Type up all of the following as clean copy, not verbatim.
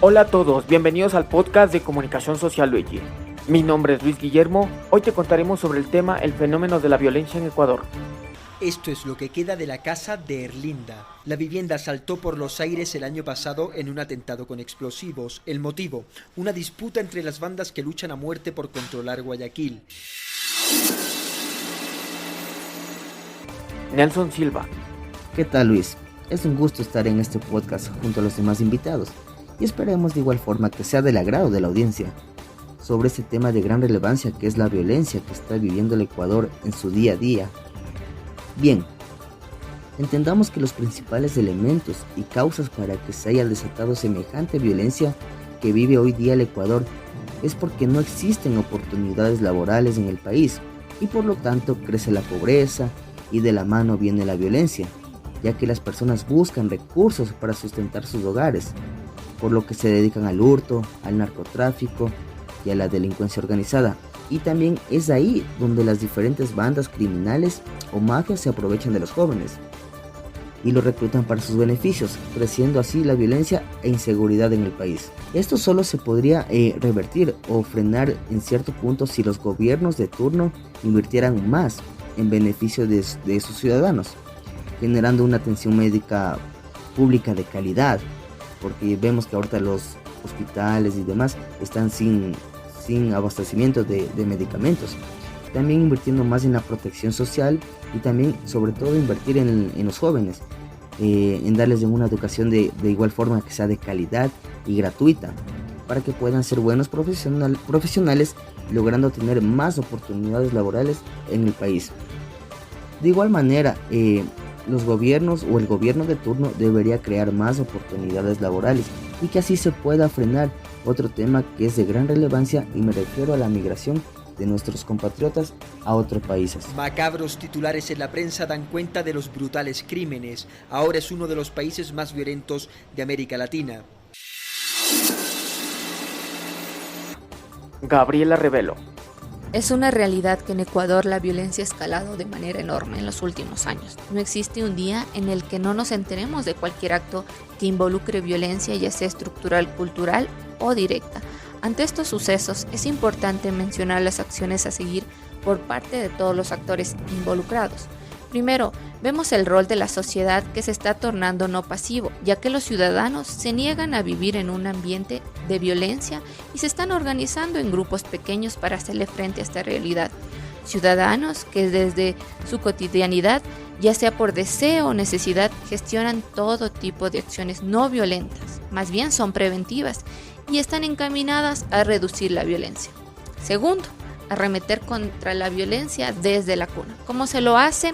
Hola a todos, bienvenidos al podcast de Comunicación Social Luigi. Mi nombre es Luis Guillermo, hoy te contaremos sobre el tema el fenómeno de la violencia en Ecuador. Esto es lo que queda de la casa de Erlinda. La vivienda saltó por los aires el año pasado en un atentado con explosivos. El motivo, una disputa entre las bandas que luchan a muerte por controlar Guayaquil. Nelson Silva. ¿Qué tal, Luis? Es un gusto estar en este podcast junto a los demás invitados y esperemos de igual forma que sea del agrado de la audiencia sobre este tema de gran relevancia que es la violencia que está viviendo el Ecuador en su día a día. Bien, entendamos que los principales elementos y causas para que se haya desatado semejante violencia que vive hoy día el Ecuador es porque no existen oportunidades laborales en el país y por lo tanto crece la pobreza y de la mano viene la violencia, ya que las personas buscan recursos para sustentar sus hogares, por lo que se dedican al hurto, al narcotráfico y a la delincuencia organizada. Y también es ahí donde las diferentes bandas criminales o mafias se aprovechan de los jóvenes y los reclutan para sus beneficios, creciendo así la violencia e inseguridad en el país. Esto solo se podría revertir o frenar en cierto punto si los gobiernos de turno invirtieran más en beneficio de sus ciudadanos, generando una atención médica pública de calidad, porque vemos que ahorita los hospitales y demás están sin abastecimiento de medicamentos. También invirtiendo más en la protección social y también sobre todo invertir en los jóvenes, en darles una educación de igual forma que sea de calidad y gratuita, para que puedan ser buenos profesionales, logrando tener más oportunidades laborales en el país. De igual manera, los gobiernos o el gobierno de turno debería crear más oportunidades laborales y que así se pueda frenar otro tema que es de gran relevancia, y me refiero a la migración de nuestros compatriotas a otros países. Macabros titulares en la prensa dan cuenta de los brutales crímenes. Ahora es uno de los países más violentos de América Latina. Gabriela Revelo. Es una realidad que en Ecuador la violencia ha escalado de manera enorme en los últimos años. No existe un día en el que no nos enteremos de cualquier acto que involucre violencia, ya sea estructural, cultural o directa. Ante estos sucesos es importante mencionar las acciones a seguir por parte de todos los actores involucrados. Primero, vemos el rol de la sociedad que se está tornando no pasivo, ya que los ciudadanos se niegan a vivir en un ambiente de violencia y se están organizando en grupos pequeños para hacerle frente a esta realidad. Ciudadanos que desde su cotidianidad, ya sea por deseo o necesidad, gestionan todo tipo de acciones no violentas, más bien son preventivas y están encaminadas a reducir la violencia. Segundo, arremeter contra la violencia desde la cuna. ¿Cómo se lo hace?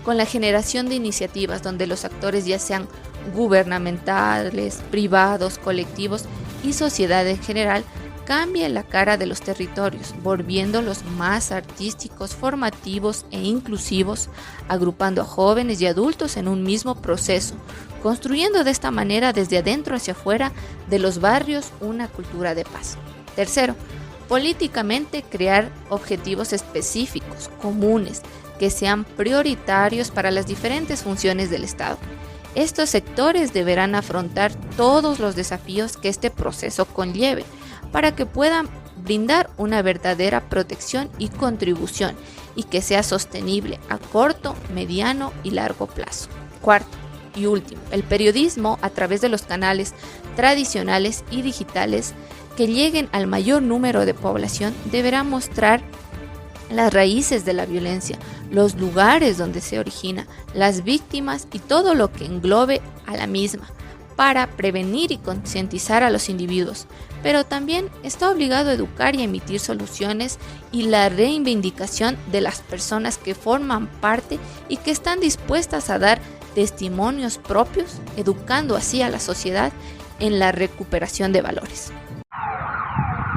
Con la generación de iniciativas donde los actores, ya sean gubernamentales, privados, colectivos y sociedad en general, cambien la cara de los territorios, volviéndolos más artísticos, formativos e inclusivos, agrupando a jóvenes y adultos en un mismo proceso, construyendo de esta manera desde adentro hacia afuera de los barrios una cultura de paz. Tercero, políticamente crear objetivos específicos, comunes, que sean prioritarios para las diferentes funciones del Estado. Estos sectores deberán afrontar todos los desafíos que este proceso conlleve para que puedan brindar una verdadera protección y contribución y que sea sostenible a corto, mediano y largo plazo. Cuarto y último, el periodismo a través de los canales tradicionales y digitales que lleguen al mayor número de población deberá mostrar las raíces de la violencia, los lugares donde se origina, las víctimas y todo lo que englobe a la misma, para prevenir y concientizar a los individuos, pero también está obligado a educar y emitir soluciones y la reivindicación de las personas que forman parte y que están dispuestas a dar testimonios propios, educando así a la sociedad en la recuperación de valores.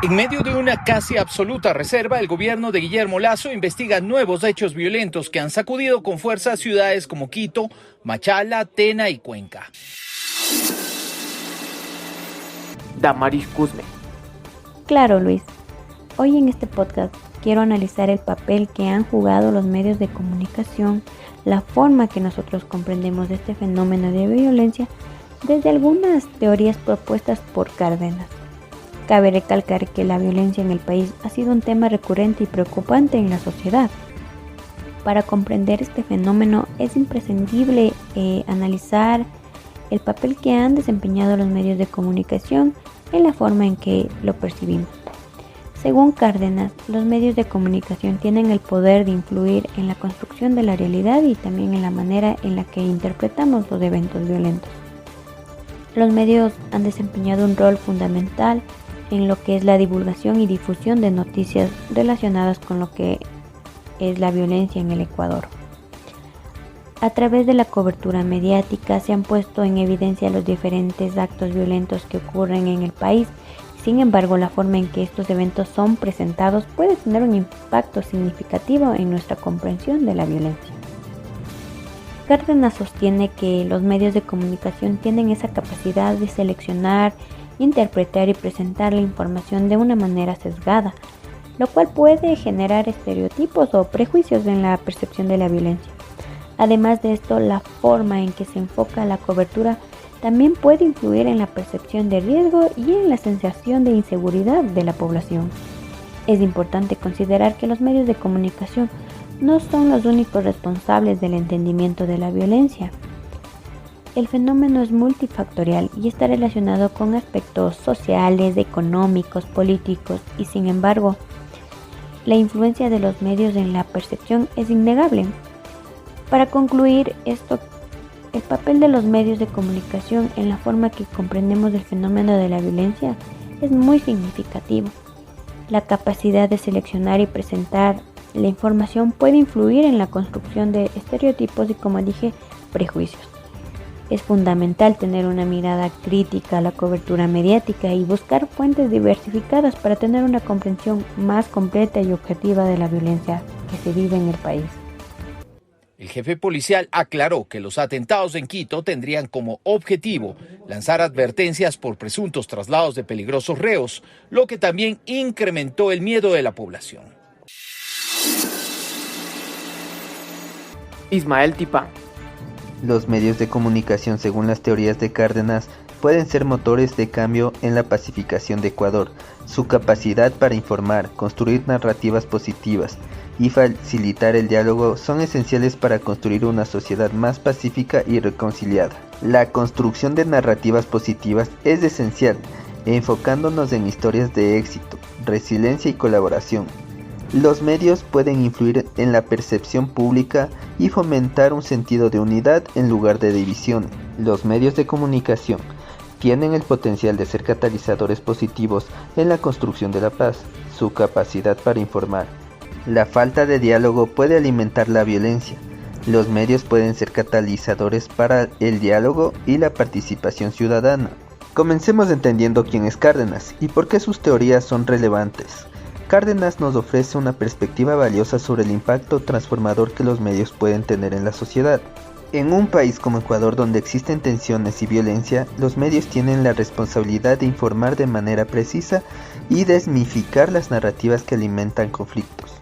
En medio de una casi absoluta reserva, el gobierno de Guillermo Lasso investiga nuevos hechos violentos que han sacudido con fuerza ciudades como Quito, Machala, Tena y Cuenca. Damaris Cusme. Claro, Luis. Hoy en este podcast quiero analizar el papel que han jugado los medios de comunicación, la forma que nosotros comprendemos de este fenómeno de violencia desde algunas teorías propuestas por Cárdenas. Cabe recalcar que la violencia en el país ha sido un tema recurrente y preocupante en la sociedad. Para comprender este fenómeno es imprescindible analizar el papel que han desempeñado los medios de comunicación en la forma en que lo percibimos. Según Cárdenas, los medios de comunicación tienen el poder de influir en la construcción de la realidad y también en la manera en la que interpretamos los eventos violentos. Los medios han desempeñado un rol fundamental en lo que es la divulgación y difusión de noticias relacionadas con lo que es la violencia en el Ecuador. A través de la cobertura mediática se han puesto en evidencia los diferentes actos violentos que ocurren en el país. Sin embargo, la forma en que estos eventos son presentados puede tener un impacto significativo en nuestra comprensión de la violencia. Cárdenas sostiene que los medios de comunicación tienen esa capacidad de seleccionar, interpretar y presentar la información de una manera sesgada, lo cual puede generar estereotipos o prejuicios en la percepción de la violencia. Además de esto, la forma en que se enfoca la cobertura también puede influir en la percepción de riesgo y en la sensación de inseguridad de la población. Es importante considerar que los medios de comunicación no son los únicos responsables del entendimiento de la violencia. El fenómeno es multifactorial y está relacionado con aspectos sociales, económicos, políticos y, sin embargo, la influencia de los medios en la percepción es innegable. Para concluir esto, el papel de los medios de comunicación en la forma que comprendemos el fenómeno de la violencia es muy significativo. La capacidad de seleccionar y presentar la información puede influir en la construcción de estereotipos y, como dije, prejuicios. Es fundamental tener una mirada crítica a la cobertura mediática y buscar fuentes diversificadas para tener una comprensión más completa y objetiva de la violencia que se vive en el país. El jefe policial aclaró que los atentados en Quito tendrían como objetivo lanzar advertencias por presuntos traslados de peligrosos reos, lo que también incrementó el miedo de la población. Ismael Tipán. Los medios de comunicación, según las teorías de Cárdenas, pueden ser motores de cambio en la pacificación de Ecuador. Su capacidad para informar, construir narrativas positivas y facilitar el diálogo son esenciales para construir una sociedad más pacífica y reconciliada. La construcción de narrativas positivas es esencial, enfocándonos en historias de éxito, resiliencia y colaboración. Los medios pueden influir en la percepción pública y fomentar un sentido de unidad en lugar de división. Los medios de comunicación tienen el potencial de ser catalizadores positivos en la construcción de la paz. Su capacidad para informar. La falta de diálogo puede alimentar la violencia. Los medios pueden ser catalizadores para el diálogo y la participación ciudadana. Comencemos entendiendo quién es Cárdenas y por qué sus teorías son relevantes. Cárdenas nos ofrece una perspectiva valiosa sobre el impacto transformador que los medios pueden tener en la sociedad. En un país como Ecuador, donde existen tensiones y violencia, los medios tienen la responsabilidad de informar de manera precisa y desmitificar las narrativas que alimentan conflictos.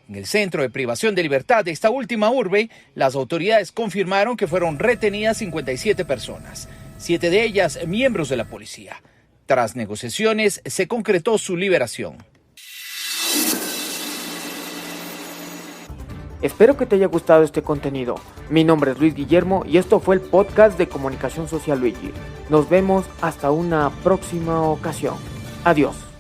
En el centro de privación de libertad de esta última urbe, las autoridades confirmaron que fueron retenidas 57 personas, 7 de ellas miembros de la policía. Tras negociaciones, se concretó su liberación. Espero que te haya gustado este contenido. Mi nombre es Luis Guillermo y esto fue el podcast de Comunicación Social Luigi. Nos vemos hasta una próxima ocasión. Adiós.